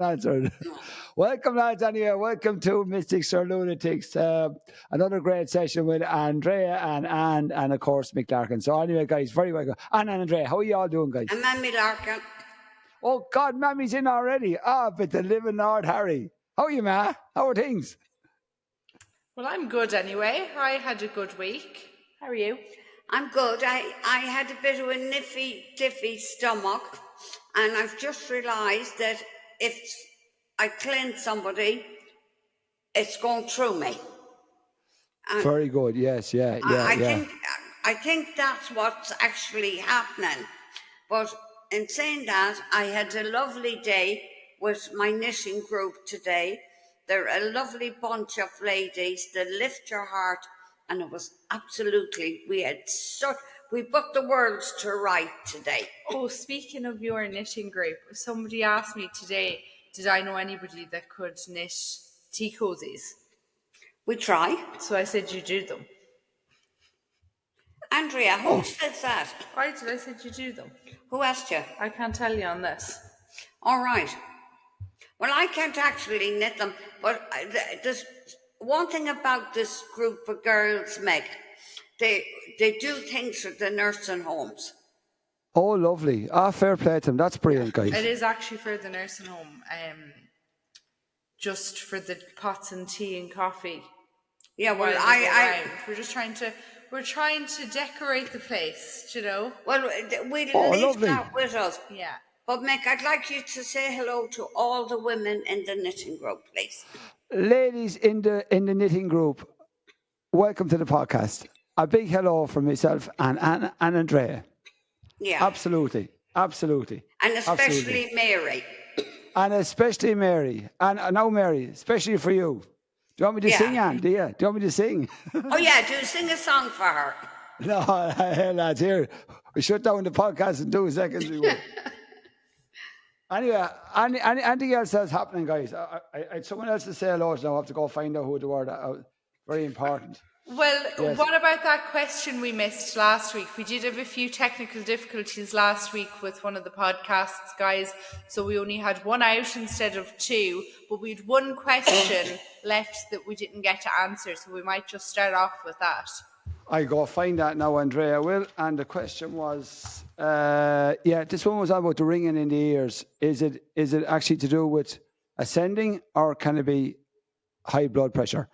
answered. Welcome, lads. Anyway, welcome to Mystics or Lunatics. Another great session with Andrea and Anne, and of course Mick Larkin. So anyway, guys, very welcome. Anne and Andrea, how are you all doing, guys? And Mammy Larkin. Oh God, Mammy's in already. But the living Lord Harry. How are you, Ma? How are things? Well, I'm good anyway. I had a good week. How are you? I'm good. I had a bit of a diffy stomach, and I've just realised that if I cleanse somebody, it's going through me. And Very good. Yes. Yeah. I think that's what's actually happening. But in saying that, I had a lovely day with my knitting group today. They're a lovely bunch of ladies that lift your heart, and it was absolutely, we put the worlds to right today. Oh, speaking of your knitting group, somebody asked me today, did I know anybody that could knit tea cozies? We try. So I said, you do them. Andrea, who says that? Why did I say you do them? Who asked you? I can't tell you on this. All right. Well, I can't actually knit them, but there's one thing about this group of girls, Meg. They do things for the nursing homes. Oh, lovely. Fair play to them. That's brilliant, guys. It is actually for the nursing home, just for the pots and tea and coffee. Yeah, well, we're trying to decorate the place, you know. Well, we'll leave lovely. that with us. Yeah. But Mick, I'd like you to say hello to all the women in the knitting group, please. Ladies in the knitting group, welcome to the podcast. A big hello from myself and Andrea. Yeah. Absolutely. And especially Mary. And especially Mary. And now Mary, especially for you. Do you want me to sing, Anne? Do you want me to sing? Oh, yeah, do sing a song for her. No, lads, here. We shut down the podcast in 2 seconds. We will. Anyway, anything else that's happening, guys? I someone else to say hello to now. I have to go find out who they were. Very important. Well, yes. What about that question we missed last week? We did have a few technical difficulties last week with one of the podcasts, guys. So we only had one out instead of two, but we had one question left that we didn't get to answer. So we might just start off with that. I go find that now, Andrea will. And the question was, this one was about the ringing in the ears. Is it actually to do with ascending, or can it be high blood pressure?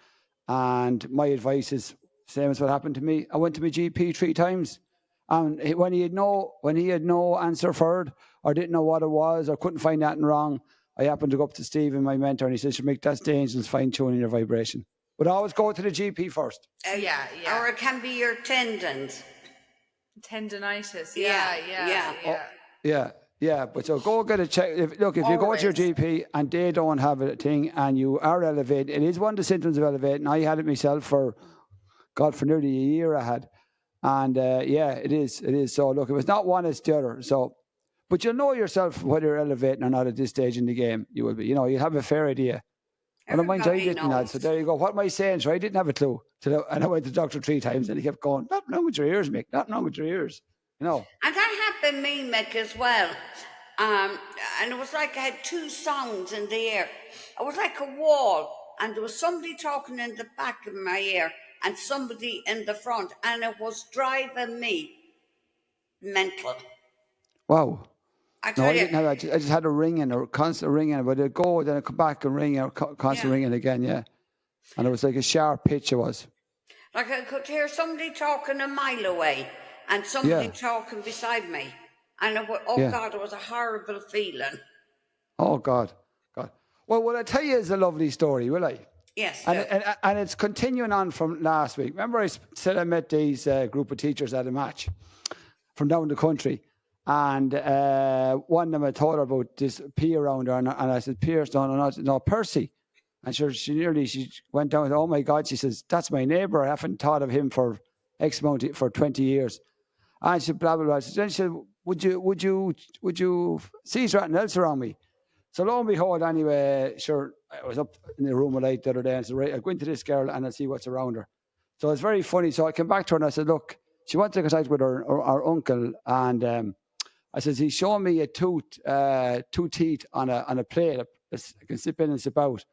And my advice is same as what happened to me. I went to my GP 3 times, and when he had no answer for it, or didn't know what it was, or couldn't find anything wrong, I happened to go up to Stephen, my mentor, and he says, "Mick, that's dangerous, fine tuning your vibration. But always go to the GP first." Yeah. Or it can be your tendons. Tendinitis. Yeah, but so go get a check. If you go to your GP and they don't have a thing and you are elevated, it is one of the symptoms of elevating. I had it myself for nearly a year I had. And it is. So look, if it's not one, it's the other. So, but you'll know yourself whether you're elevating or not at this stage in the game. You will be, you'll have a fair idea. And I didn't know. So there you go. What am I saying? So I didn't have a clue. And I went to the doctor 3 times and he kept going, "Nothing wrong with your ears, Mick. Nothing wrong with your ears." And that happened to me, Mick, as well. And it was like I had 2 songs in the air. It was like a wall, and there was somebody talking in the back of my ear and somebody in the front, and it was driving me mental. Wow. I didn't have that. I just had a ringing, or constant ringing, but it'd go, then it'd come back and ring, or constant ringing again, yeah. And it was like a sharp pitch, it was. Like I could hear somebody talking a mile away and somebody talking beside me. And God, it was a horrible feeling. Oh, God. Well, will I tell you is a lovely story, will I? Yes. And it's continuing on from last week. Remember I said I met these group of teachers at a match from down the country. And one of them, I told her about this P around her. And I said, "Pierce, no, Percy." And she went down and said, "Oh, my God." She says, "That's my neighbour. I haven't thought of him for X amount, for 20 years. And she said, blah, blah, blah. Then she said, would you see something else around me?" So lo and behold, anyway, sure, I was up in the room with light the other day and said, "Right, I'll go into this girl and I'll see what's around her." So it's very funny. So I came back to her and I said, "Look," she wanted to contact with her uncle, and I said, "He's showing me two teeth on a plate, I can sip in and sip out.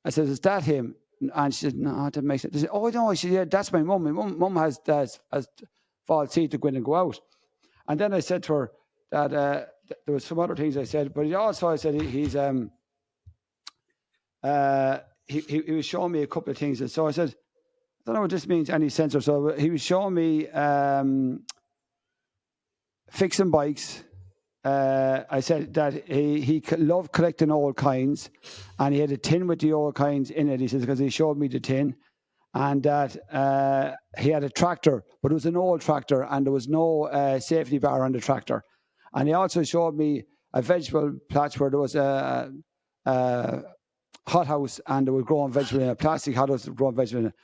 I said, is that him? And she said, no, that makes sense. I said, oh, no. She said, yeah, that's my mum. My mum has false teeth to go in and go out. And then I said to her that there was some other things I said, but also I said he was showing me a couple of things. And so I said, I don't know what this means, any sense or so. He was showing me fixing bikes. I said that he loved collecting old kinds, and he had a tin with the old kinds in it. He says, because he showed me the tin, and that he had a tractor, but it was an old tractor, and there was no safety bar on the tractor. And he also showed me a vegetable patch where there was a hothouse, and they were growing vegetable in a plastic hothouse, growing vegetable in it.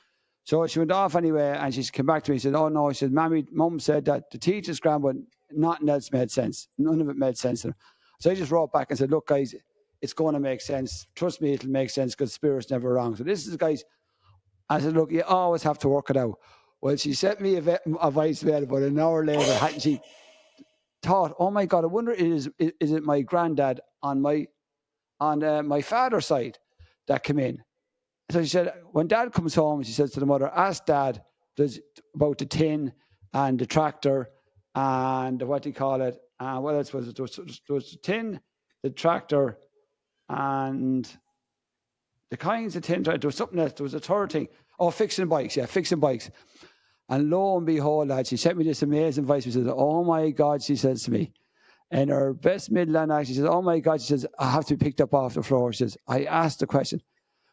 So she went off anyway, and she came back to me and said, oh, no. She said, Mum said that the teacher's grand, but nothing else made sense. None of it made sense to her. So I just wrote back and said, look, guys, it's going to make sense. Trust me, it'll make sense because Spirit's never wrong. So this is, guys, I said, look, you always have to work it out. Well, she sent me a voicemail about an hour later, hadn't she? Thought, oh, my God, I wonder, is it my granddad on my father's side that came in? So she said, when Dad comes home, she says to the mother, ask Dad about the tin and the tractor and what do you call it? What else was it? There was the tin, the tractor, and the kinds of tin. There was something else. There was a third thing. Oh, fixing bikes. Yeah, fixing bikes. And lo and behold, lad, she sent me this amazing voice. She says, oh, my God, she says to me. In her best Midland accent, she says, oh, my God, she says, I have to be picked up off the floor. She says, I asked the question.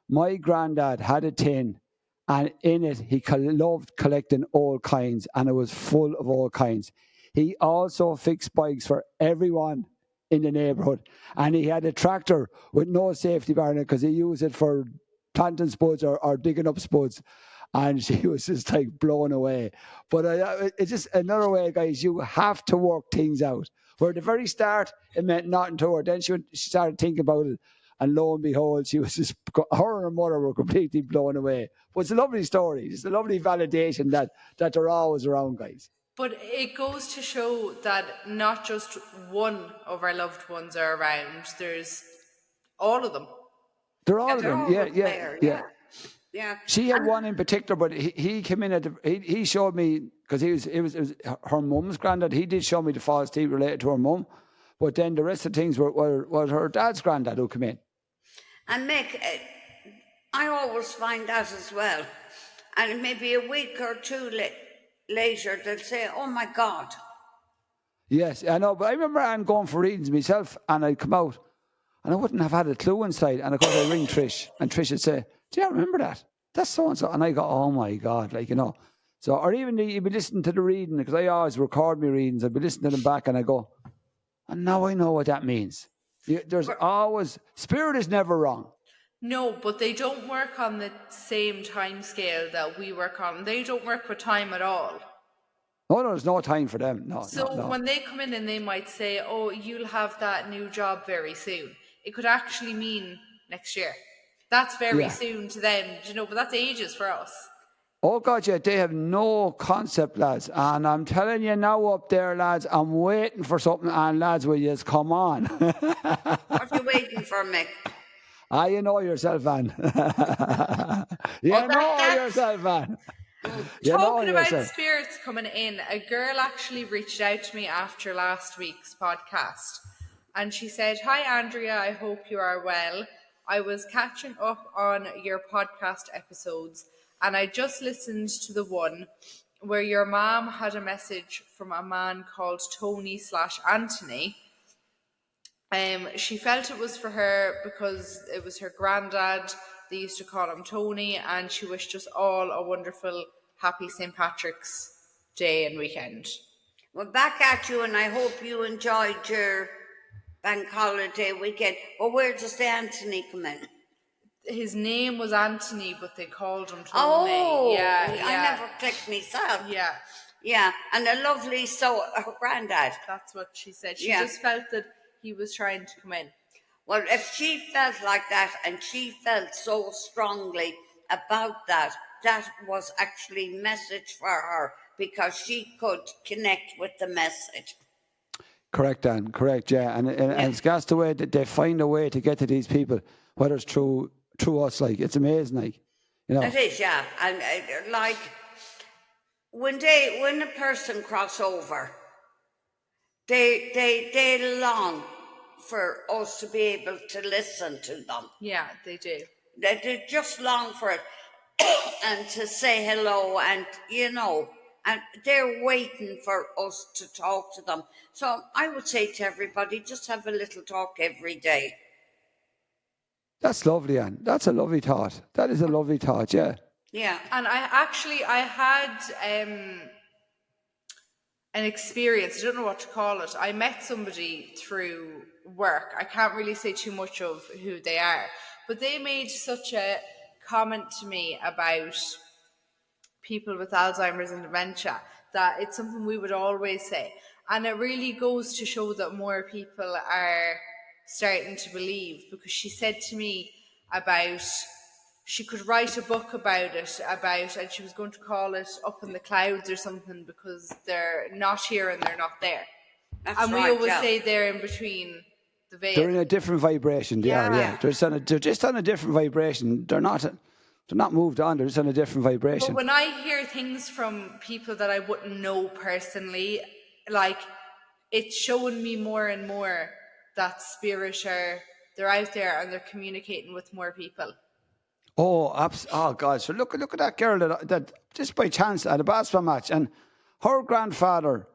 My granddad had a tin, and in it, he loved collecting old kinds, and it was full of old kinds. He also fixed bikes for everyone in the neighbourhood, and he had a tractor with no safety bar in it because he used it for planting spuds or digging up spuds. And she was just like blown away. But it's just another way, guys, you have to work things out. Where at the very start, it meant nothing to her. Then she started thinking about it. And lo and behold, she was just, her and her mother were completely blown away. But it's a lovely story. It's a lovely validation that they're always around, guys. But it goes to show that not just one of our loved ones are around, there's all of them. They're all of They're them. always Yeah. there, yeah. Yeah. She had And one in particular, but he came in he showed me, because it was her mum's granddad. He did show me the false teeth related to her mum. But then the rest of the things were her dad's granddad who came in. Mick, I always find that as well. And maybe a week or two later, they'll say, oh my God. Yes, I know. But I remember Anne going for readings myself, and I'd come out, and I wouldn't have had a clue inside. And of course, I ring Trish, and Trish would say, do you remember that? That's so and so. And I go, oh my God, So, or even you'd be listening to the reading, because I always record my readings. I'd be listening to them back, and I go, and now I know what that means. There's always, Spirit is never wrong. No, but they don't work on the same time scale that we work on. They don't work with time at all. No, there's no time for them. No. When they come in and they might say, oh, you'll have that new job very soon, it could actually mean next year. That's very soon to them, but that's ages for us. Oh, God, yeah, they have no concept, lads. And I'm telling you now up there, lads, I'm waiting for something. And, lads, will you just come on? What are you waiting for, Mick? You know yourself, Anne. Yourself, Anne. Talking about spirits coming in, a girl actually reached out to me after last week's podcast. And she said, hi, Andrea, I hope you are well. I was catching up on your podcast episodes, and I just listened to the one where your mom had a message from a man called Tony/Anthony. She felt it was for her because it was her granddad. They used to call him Tony, and she wished us all a wonderful, happy St. Patrick's Day and weekend. Well, back at you, and I hope you enjoyed your bank holiday weekend. Well, where does the Anthony come in? His name was Anthony, but they called him Tony. Oh, yeah. I never clicked myself. Yeah. Yeah, and a lovely, her granddad. That's what she said. She just felt that he was trying to come in. Well, if she felt like that, and she felt so strongly about that, that was actually message for her, because she could connect with the message. Correct, Dan. Correct, yeah. And it's gas the way that they find a way to get to these people, whether it's through us. Like, it's amazing. Like, It is, yeah. And like when a person cross over, they long for us to be able to listen to them. Yeah, they do. They just long for it and to say hello, and and they're waiting for us to talk to them. So I would say to everybody, just have a little talk every day. That's lovely, Anne. That's a lovely thought. That is a lovely thought, yeah. Yeah. And I had an experience, I don't know what to call it. I met somebody through work. I can't really say too much of who they are, but they made such a comment to me about people with Alzheimer's and dementia that it's something we would always say. And it really goes to show that more people are starting to believe, because she said to me about she could write a book about it, and she was going to call it Up in the Clouds or something, because they're not here and they're not there. That's And we right, always yeah. say they're in between the veil. They're in a different vibration. They are, yeah. They're just on a different vibration. They're not moved on. They're just on a different vibration. But when I hear things from people that I wouldn't know personally, like, it's showing me more and more that spirit they're out there and they're communicating with more people. Oh, God. So look at that girl that just by chance at a basketball match, and her grandfather,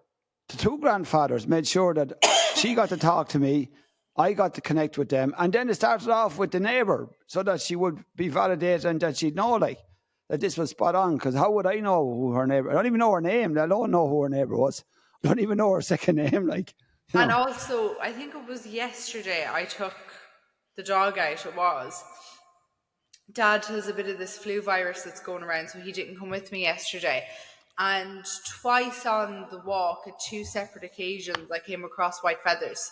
the two grandfathers, made sure that she got to talk to me, I got to connect with them, and then it started off with the neighbour, so that she would be validated and that she'd know, like, that this was spot on. Because how would I know who her neighbour? I don't even know her name. I don't know who her neighbour was. I don't even know her second name. Like, And also, I think it was yesterday I took the dog out. It was. Dad has a bit of this flu virus that's going around, so he didn't come with me yesterday. And twice on the walk, at two separate occasions, I came across white feathers.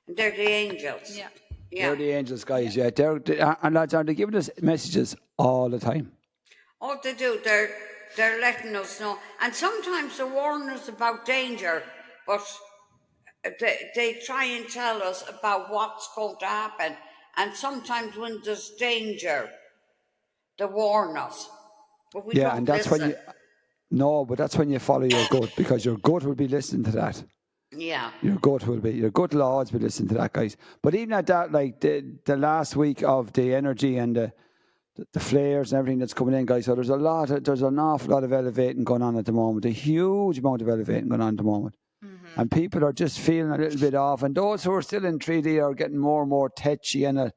They're the angels. Yeah. They're the angels, guys. Yeah, and lads, are they giving us messages all the time? Oh, they do. They're letting us know, and sometimes they warn us about danger, but they try and tell us about what's going to happen. And sometimes when there's danger, they warn us, but we don't and that's listen. but that's when you follow your gut, because your gut will be listening to that. Yeah. Your gut will always be listening to that, guys. But even at that, like the last week of the energy and the flares and everything that's coming in, guys. So there's an awful lot of elevating going on at the moment. A huge amount of elevating going on at the moment. Mm-hmm. And people are just feeling a little bit off. And those who are still in 3D are getting more and more tetchy, and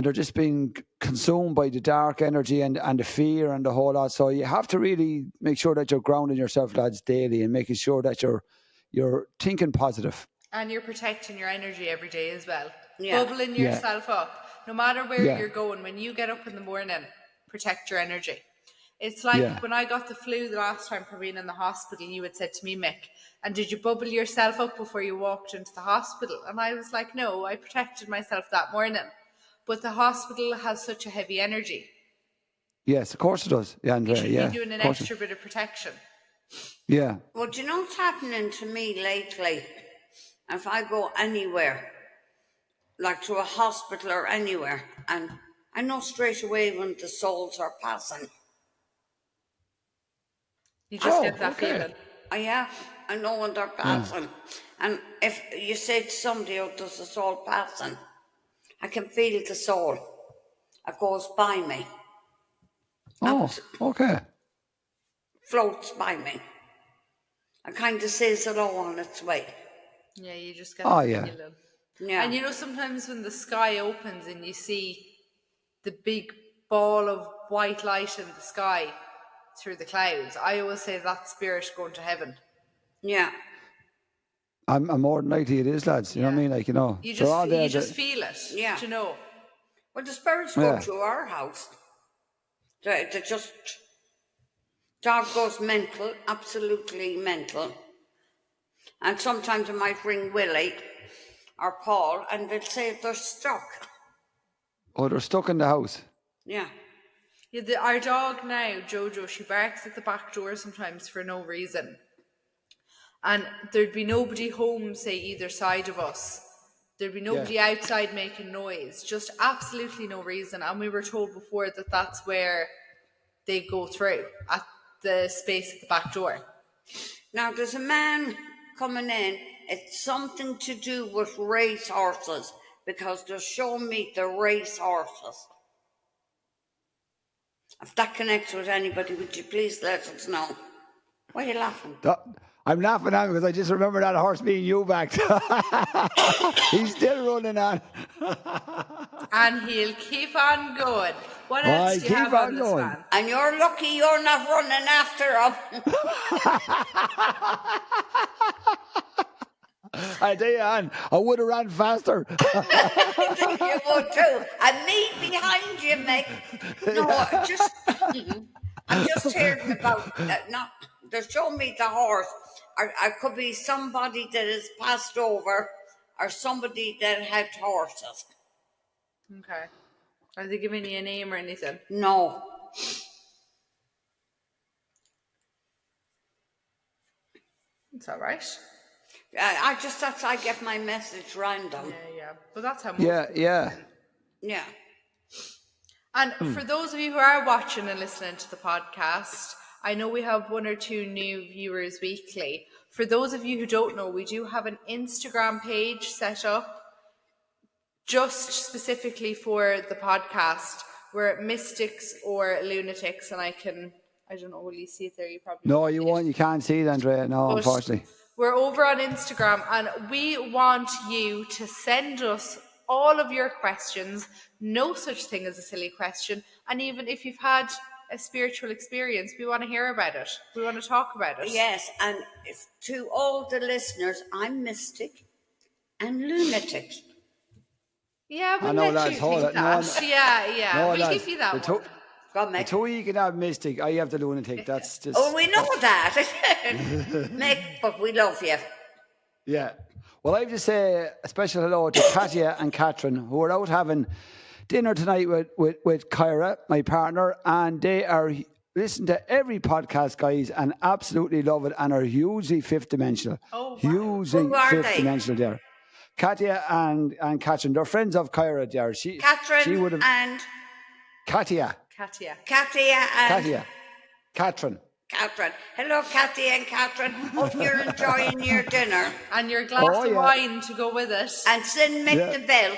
they're just being consumed by the dark energy and the fear and the whole lot. So you have to really make sure that you're grounding yourself, lads, daily, and making sure that you're thinking positive. And you're protecting your energy every day as well. Yeah. Bubbling yourself up. No matter where you're going, when you get up in the morning, protect your energy. It's like when I got the flu the last time for being in the hospital, you had said to me, Mick, and did you bubble yourself up before you walked into the hospital? And I was like, no, I protected myself that morning. But the hospital has such a heavy energy. Yes, of course it does. Yeah, Andrea, you should be doing an extra bit of protection. Yeah. Well, do you know what's happening to me lately? If I go anywhere, like to a hospital or anywhere, and I know straight away when the souls are passing. You just get that feeling. Yeah, I know when they're passing. Yeah. And if you say to somebody, oh, there's a soul passing, I can feel the soul. It goes by me. Oh, okay. Floats by me. It kind of says hello on its way. Yeah, you just get that feeling. Yeah. And you know, sometimes when the sky opens and you see the big ball of white light in the sky through the clouds, I always say that spirit going to heaven. Yeah. I'm more than likely it is, lads. You know what I mean? Like, you just feel it. Yeah. Do you know? Well, the spirits go to our house. They just, dog goes mental, absolutely mental. And sometimes I might ring Willie or Paul, and they'll say they're stuck. Oh, they're stuck in the house. Yeah. Our dog now, Jojo, she barks at the back door sometimes for no reason. and there'd be nobody home, say either side of us. There'd be nobody outside making noise, just absolutely no reason. And we were told before that that's where they go through, at the space at the back door. Now, there's a man coming in. It's something to do with race horses, because they're showing me the race horses. If that connects with anybody, would you please let us know? Why are you laughing? I'm laughing at him because I just remember that horse being you back. He's still running on. And he'll keep on going. What else do you have on this man? And you're lucky you're not running after him. I tell you, Anne, I would have ran faster. You would too. And me behind you, Mick. No, I'm just hearing about they're showing me the horse. Or I could be somebody that has passed over, or somebody that had horses. Okay. Are they giving you a name or anything? No. It's all right. That's I get my message random. Yeah. But that's how most Yeah. And for those of you who are watching and listening to the podcast, I know we have 1 or 2 new viewers weekly. For those of you who don't know, we do have an Instagram page set up just specifically for the podcast. We're at Mystics or Lunatics, and I don't know, will you see it there? You probably No, you won't. You can't see it, Andrea. No, unfortunately. We're over on Instagram, and we want you to send us all of your questions. No such thing as a silly question. And even if you've had a spiritual experience, we want to hear about it. We want to talk about it. Yes, and to all the listeners, I'm Mystic and Lunatic. Yeah, we'll let you think that. Yeah. We'll give you that one. The 2 you can have Mystic, I have the Lunatic. That's just... Oh, we know that. Mick, but we love you. Yeah. Well, I have to say a special hello to Katya and Catherine, who are out having dinner tonight with Kyra, my partner, and they are listening to every podcast, guys, and absolutely love it, and are hugely fifth dimensional. Oh, wow. Hugely fifth dimensional there. Katya and Catherine, they're friends of Kyra there. Catherine and... Katya. Catherine. Hello, Kathy and Catherine. Hope you're enjoying your dinner. And your glass of wine to go with it. And send Mick the bill.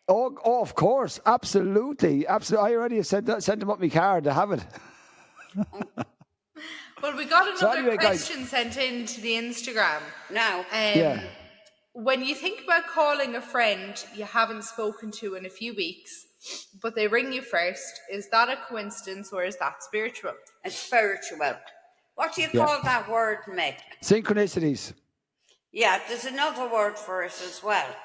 Oh, of course. Absolutely. I already sent them up my card to have it. Well, we got another question sent in to the Instagram. Now. When you think about calling a friend you haven't spoken to in a few weeks, but they ring you first, is that a coincidence or is that spiritual? It's spiritual. What do you call that word, Mick? Synchronicities. Yeah, there's another word for it as well.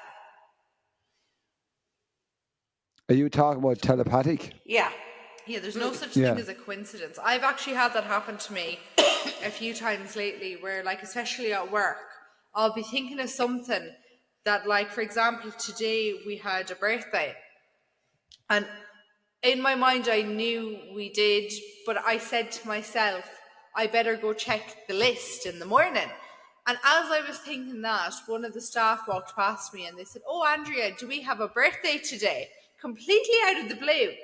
Are you talking about telepathic? Yeah. Yeah, there's no such thing as a coincidence. I've actually had that happen to me a few times lately where, like, especially at work, I'll be thinking of something that, like, for example, today we had a birthday. And in my mind, I knew we did, but I said to myself, I better go check the list in the morning. And as I was thinking that, one of the staff walked past me and they said, "Oh, Andrea, do we have a birthday today?" Completely out of the blue. And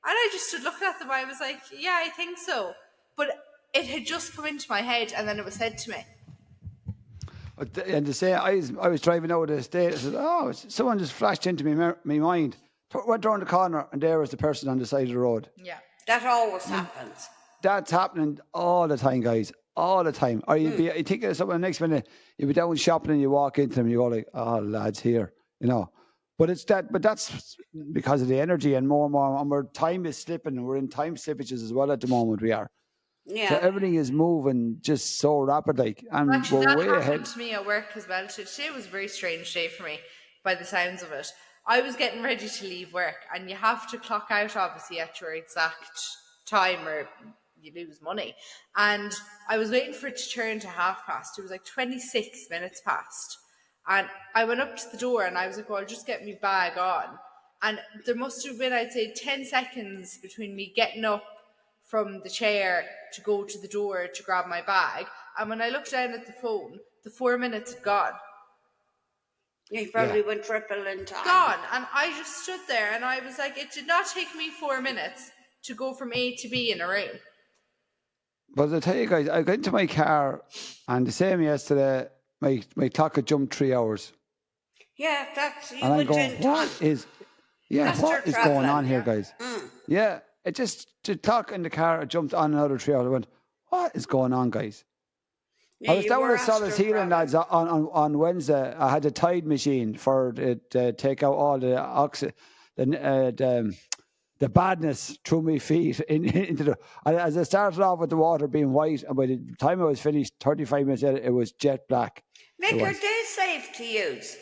I just stood looking at them. I was like, yeah, I think so. But it had just come into my head and then it was said to me. And to say, I was driving out of the estate, I said, oh, someone just flashed into my mind. Went around the corner and there was the person on the side of the road. Yeah. That always happens. That's happening all the time, guys. All the time. Or you think of someone the next minute, you'll be down shopping and you walk into them and you go like, oh, lads, here, you know. But that's because of the energy and more, and our time is slipping, and we're in time slippages as well at the moment. We are. Yeah. So everything is moving just so rapidly, and actually, we're way that ahead. happened to me at work as well. Today was a very strange day for me, by the sounds of it. I was getting ready to leave work, and you have to clock out obviously at your exact time, or you lose money. And I was waiting for it to turn to past. It was like 26 minutes past. And I went up to the door and I was like, well, I'll just get my bag on. And there must have been, I'd say, 10 seconds between me getting up from the chair to go to the door to grab my bag And when I looked down at the phone, the 4 minutes had gone. You probably went triple in time. Gone. And I just stood there and I was like, it did not take me 4 minutes to go from A to B in a room. But I tell you guys, I got into my car, and the same yesterday, my clock had jumped 3 hours. Yeah, that's, you And I'm went going, in what time. is Faster going travelling, on here, yeah. guys? Yeah, the clock in the car had jumped on another 3 hours. I went, what is going on, guys? Yeah, I was you down were at Solace after Healing, travelling. lads, on Wednesday. I had a Tide machine for it to take out all the the badness through my feet into the. As I started off with the water being white, and by the time I was finished, 35 minutes later, it was jet black. It Mick, are was. they safe to use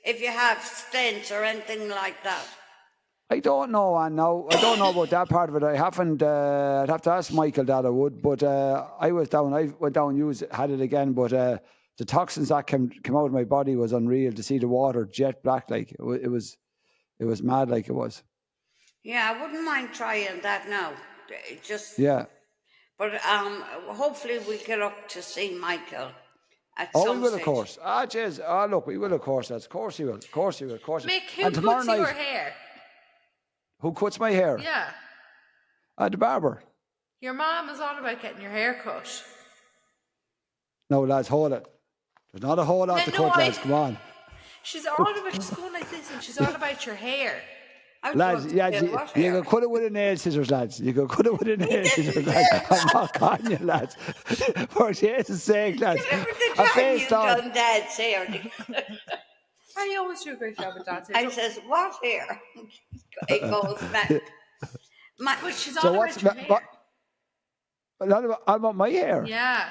if you have stents or anything like that? I don't know, Anne. No, I don't know about that part of it. I haven't. I'd have to ask Michael that I would. But I was down. I went down, had it again. But the toxins that came out of my body was unreal. To see the water jet black, like it was mad, like it was. Yeah, I wouldn't mind trying that now. Just, Yeah. but hopefully we'll get up to see Michael at Oh, we some will, of stage. course. Ah, jeez. Ah, look, we will, of course. Of course, you will. Of course, you will. Of course. Mick, who And tomorrow cuts your night, hair? who cuts my hair? Yeah. The barber. Your mom is on about getting your hair cut. No, lads, hold it. There's not a whole lot Yeah, to no, cut, lads. Come on. She's all about, she's going like this, and she's all about your hair. I was Lads, going yeah, to say, what you hair? can cut it with a nail scissors, lads. You can cut it with a nail scissors, lads. I'm not calling you, lads. For Jesus' sake, lads. Remember the I time face you down. done Dad's hair? I always do a great job at dancing. I says, what hair? It goes back. But she's So all what's about your hair. about my hair? Yeah.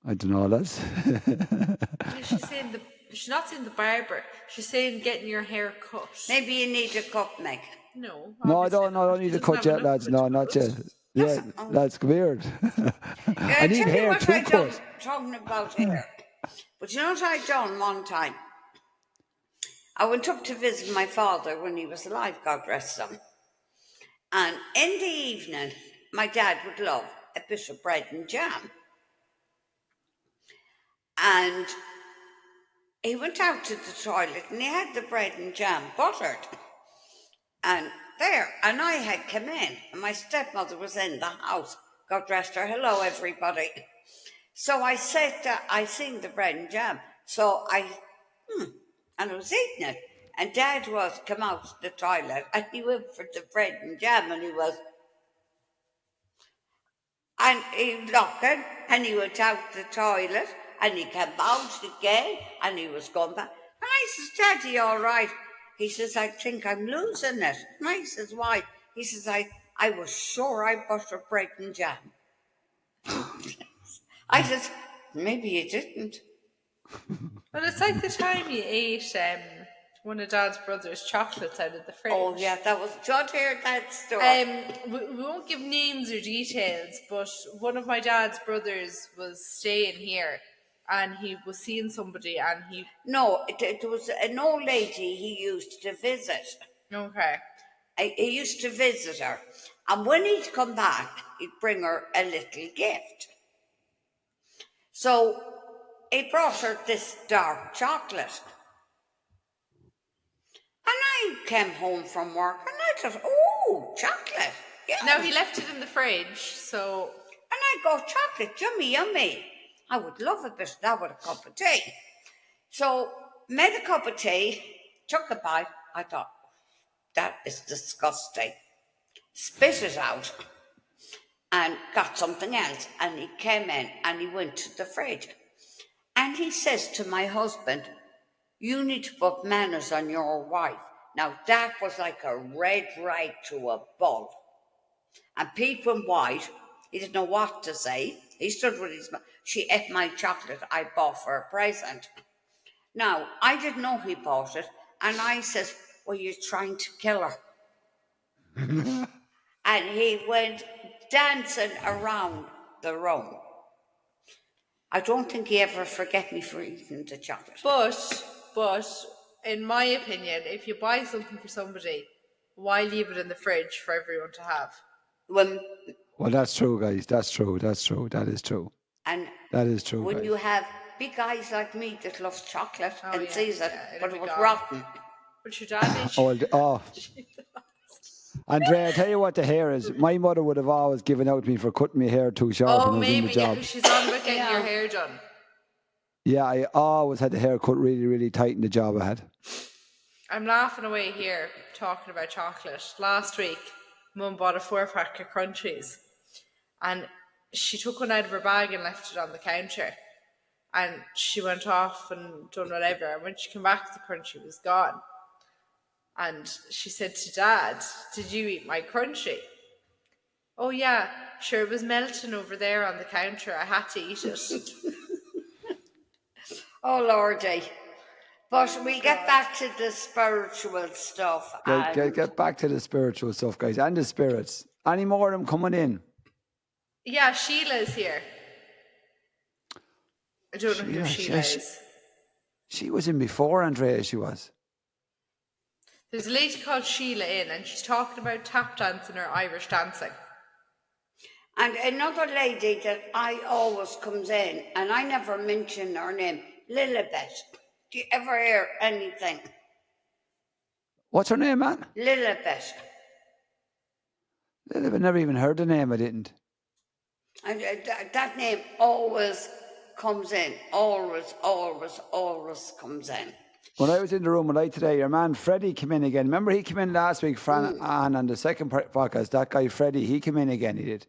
I don't know, lads. She's saying she's not saying the barber. She's saying getting your hair cut. Maybe you need a cup, Mick. No. No, I obviously don't. No, I not. don't need She to doesn't cut have yet, enough lads. of No, it not to yet. cut. Yeah, that's weird. I need Tell you hair what too, I of done, course. talking about hair. But you know what I done one time? I went up to visit my father when he was alive, God rest him. And in the evening, my dad would love a bit of bread and jam. And he went out to the toilet and he had the bread and jam buttered. And I had come in, and my stepmother was in the house. God rest her. Hello, everybody. So I said, I seen the bread and jam. So and I was eating it. And Dad was come out to the toilet, and he went for the bread and jam, and he locked it, and he went out the toilet, and he came out again, and he was going back. And I says, Daddy, all right? He says, I think I'm losing it. And I says, why? He says, I was sure I buttered bread and jam. I says, maybe you didn't. Well, it's like the time you ate one of Dad's brother's chocolates out of the fridge. Oh, yeah, that was, do you want to hear that story? We won't give names or details, but one of my dad's brothers was staying here, and he was seeing somebody, and he... No, it was an old lady he used to visit. Okay. He used to visit her. And when he'd come back, he'd bring her a little gift. So he brought her this dark chocolate. And I came home from work and I thought, oh, chocolate. Yeah. Now, he left it in the fridge, so... And I go, chocolate, yummy, yummy. I would love a bit of that with a cup of tea. So, made a cup of tea, took a bite. I thought, that is disgusting. Spit it out and got something else. And he came in and he went to the fridge. And he says to my husband, you need to put manners on your wife. Now, that was like a red rag to a bull. And people white, he didn't know what to say. He stood with his mouth. She ate my chocolate I bought for a present. Now, I didn't know he bought it. And I says, well, you're trying to kill her. And he went dancing around the room. I don't think he ever forget me for eating the chocolate. But, in my opinion, if you buy something for somebody, why leave it in the fridge for everyone to have? Well, that's true, guys. That's true. That is true. And That is true, when guys. you have big guys like me that loves chocolate Oh, and yeah, sees it, yeah, it'll but be it was gone. rotten. But your dad made Andrea, I tell you what the hair is. My mother would have always given out to me for cutting my hair too short when I was in the maybe, yeah, job. because she's on about getting your Yeah. hair done. Yeah, I always had the hair cut really, really tight in the job I had. I'm laughing away here talking about chocolate. Last week, Mum bought a 4-pack of Crunchies, and she took one out of her bag and left it on the counter. And she went off and done whatever. And when she came back, the Crunchie was gone. And she said to Dad, "Did you eat my Crunchie?" "Oh yeah, sure, it was melting over there on the counter. I had to eat it." Oh, Lordy. But we'll get back to the spiritual stuff. Get back to the spiritual stuff, guys, and the spirits. Any more of them coming in? Yeah, Sheila's here. I don't know who Sheila She is. was in before Andrea, she was. There's a lady called Sheila in, and she's talking about tap dancing or Irish dancing. And another lady that I always comes in, and I never mention her name, Lilibet. Do you ever hear anything? What's her name, man? Lilibet. I've never even heard the name, I didn't. And that name always comes in. Always comes in. When I was in the room with today, your man Freddie came in again. Remember he came in last week, Fran, on the second podcast. That guy Freddie, he came in again. He did.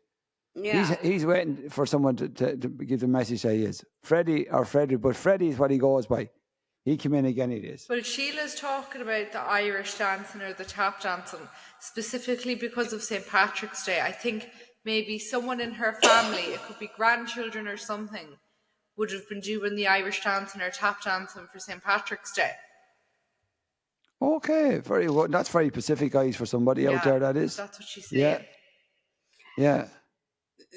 Yeah. He's waiting for someone to give the message that he is Freddie or Freddie, but Freddie is what he goes by. He came in again. He is. Well, Sheila's talking about the Irish dancing or the tap dancing specifically because of St. Patrick's Day. I think maybe someone in her family, it could be grandchildren or something, would have been doing the Irish dancing or tap dancing for St. Patrick's Day. Okay, very well. That's very Pacific eyes for somebody out there. That is. That's what she's saying. Yeah.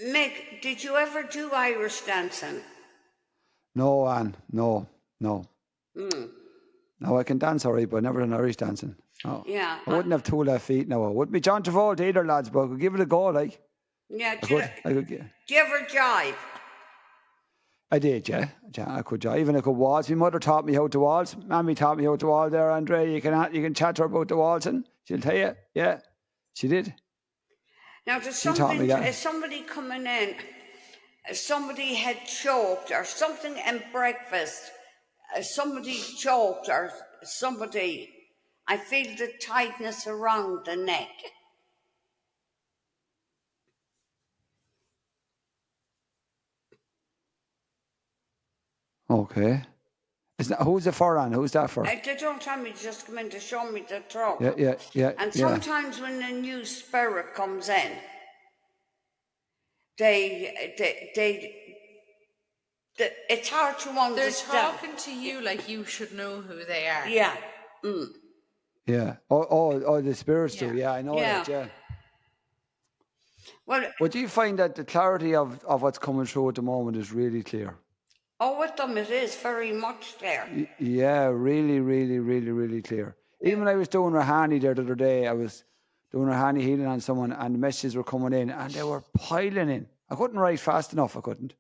Mick, did you ever do Irish dancing? No, Anne. No. No, I can dance all right, but never done Irish dancing. Oh. Yeah. I wouldn't have 2 left feet now. I wouldn't be John Travolta either, lads, but I could give it a go, like. Yeah. I could. Do you ever jive? I did, yeah. I could jive. Even I could waltz. My mother taught me how to waltz. Mammy taught me how to waltz there, Andrea. You can chat to her about the waltzing. She'll tell you. Yeah, she did. Now, there's somebody coming in, somebody had choked or something in breakfast. Somebody choked or somebody. I feel the tightness around the neck. Okay. Who's it for, Anne? Who's that for? They don't tell me, just come in to show me the throat. Yeah. And sometimes when a new spirit comes in, it's hard to understand. They're talking to you like you should know who they are. Yeah. Yeah. Oh, the spirits do. Yeah, I know that. Yeah. Well, but do you find that the clarity of what's coming through at the moment is really clear? Oh, with them it is very much clear. Yeah, really, really, really, really clear. Even when I was doing Rahani there the other day, I was doing Rahani healing on someone, and the messages were coming in, and they were piling in. I couldn't write fast enough. I couldn't,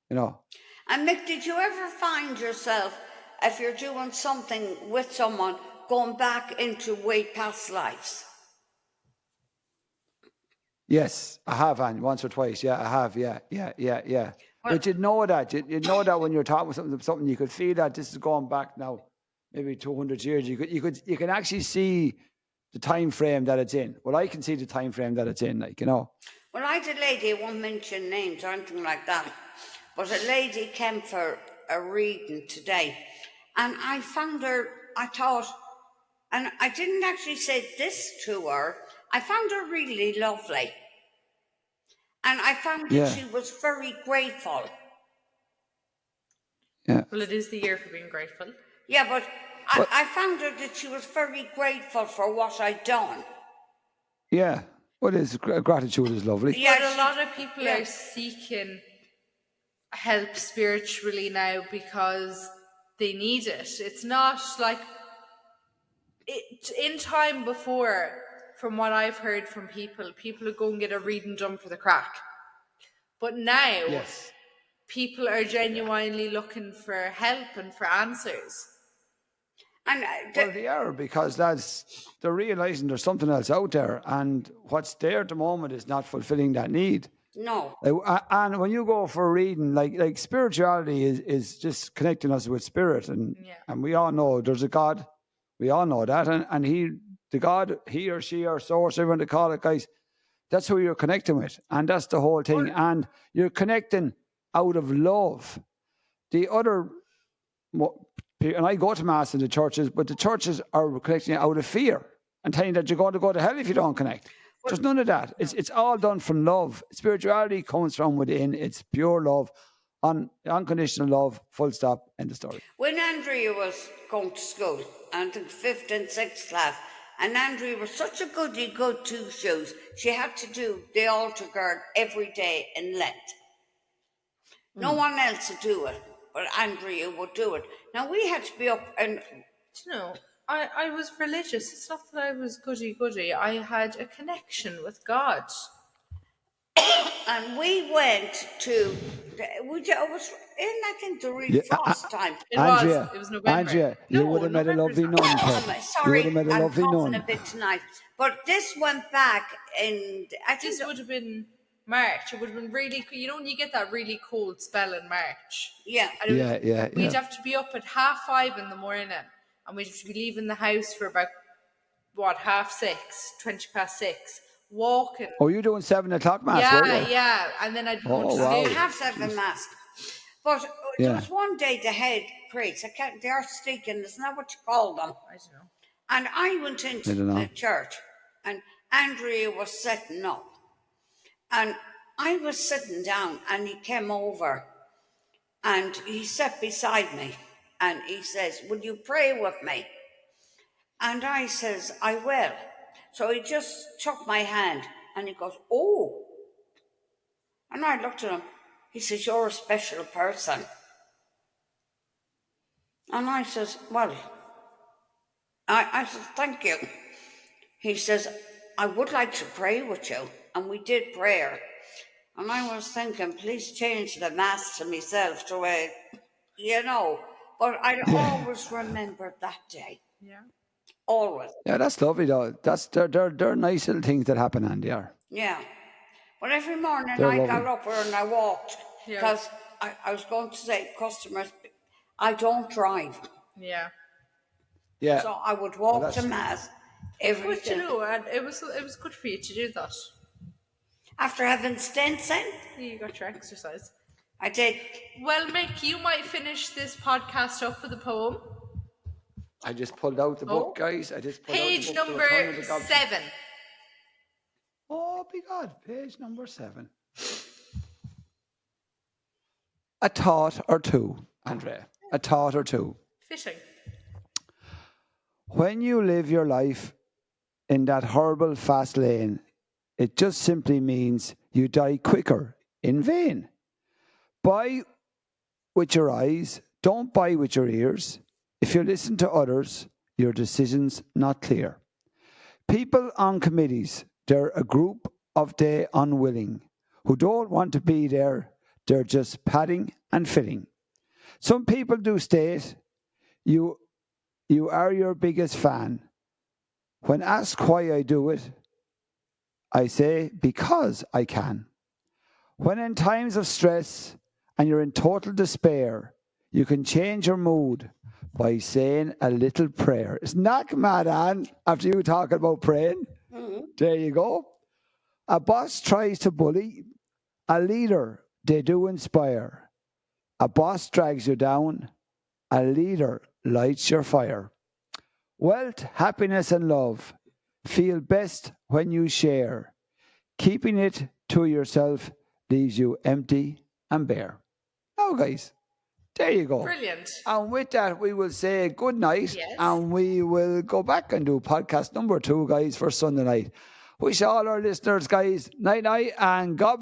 And Mick, did you ever find yourself, if you're doing something with someone, going back into way past lives? Yes, I have, Anne, once or twice. Yeah, I have. Yeah. But you'd know that. You'd know that when you're talking about something, you could feel that this is going back now, maybe 200 years. You can actually see the time frame that it's in. Well, I can see the time frame that it's in, Well, I had a lady, I won't mention names or anything like that, but a lady came for a reading today, and I found her, I thought, and I didn't actually say this to her, I found her really lovely. And I found that she was very grateful. Yeah. Well, it is the year for being grateful. Yeah, but I found her that she was very grateful for what I'd done. Yeah. Well, gratitude is lovely. Yeah, but a lot of people are seeking help spiritually now because they need it. It's not like in time before, from what I've heard from people would go and get a reading done for the crack. But now, Yes. people are genuinely looking for help and for answers. And Well, they are, because they're realizing there's something else out there, and what's there at the moment is not fulfilling that need. no, And when you go for a reading, like spirituality is just connecting us with spirit, and we all know there's a God. We all know that, and the God, he or she or source, everyone to call it, guys. That's who you're connecting with, and that's the whole thing. And you're connecting out of love. The other, and I go to mass in the churches, but the churches are connecting you out of fear and telling you that you're going to go to hell if you don't connect. There's none of that. It's all done from love. Spirituality comes from within. It's pure love, unconditional love. Full stop. End of story. when Andrea was going to school, and in 5th and 6th class, and Andrea was such a goody good two shoes, she had to do the altar guard every day in Lent. No one else would do it, but Andrea would do it. Now we had to be up and You know, I was religious. It's not that I was goody. I had a connection with God. we went to. It was in, I think, the real Yeah, frost time. It Andrea, was November. Andrea, you would have met a November's lovely not. nun, Oh, Ted. You sorry, would have met a I'm lovely coughing nun. a bit tonight. But this went back in, I think, This would have been March. It would have been really, when you get that really cold spell in March. yeah. And we'd Yeah. have to be up at 5:30 in the morning, and we'd have to be leaving the house for about, 6:30, 6:20, walking. Oh, you're doing 7 o'clock mass, were you? Yeah, and then I'd go to Oh, wow. You school. have to have a mask. But there Yeah. was one day the head priest, they are stinking, isn't that what you call them? I don't know. And I went into I don't know. the church, and Andrea was setting up. And I was sitting down, and he came over, and he sat beside me, and he says, "Will you pray with me?" And I says, "I will." So he just took my hand, and he goes, "Oh." And I looked at him. He says, "You're a special person." And I says, "Well," I said, "Thank you." He says, "I would like to pray with you." And we did prayer. And I was thinking, please change the mass to myself to but I always remember that day. Yeah. Always. Yeah, that's lovely, though. They're nice little things that happen, Andy. Yeah. But every morning They're I got lovely. up and I walked. Yeah. Because I was going to say, customers, I don't drive. Yeah. Yeah. So I would walk to mass every But day. and it was good for you to do that. After having stents in, You got your exercise. I did. Well, Mick, you might finish this podcast up with a poem. I just pulled out the book, guys. I just pulled Page out the book. number 7. Oh, be God. Page number 7. A thought or two, Andrea. A thought or two. Fishing. When you live your life in that horrible fast lane, it just simply means you die quicker in vain. Buy with your eyes, don't buy with your ears. If you listen to others, your decision's not clear. People on committees, they're a group of the unwilling who don't want to be there. They're just padding and filling. Some people do state you are your biggest fan. When asked why I do it, I say because I can. When in times of stress and you're in total despair, you can change your mood by saying a little prayer. Isn't that mad, Anne? After you talking about praying, there you go. A boss tries to bully, a leader they do inspire. A boss drags you down, a leader lights your fire. Wealth, happiness, and love feel best when you share. Keeping it to yourself leaves you empty and bare. Now, guys, there you go. Brilliant. And with that, we will say good night. Yes. And we will go back and do podcast number 2, guys, for Sunday night. Wish all our listeners, guys, night, and God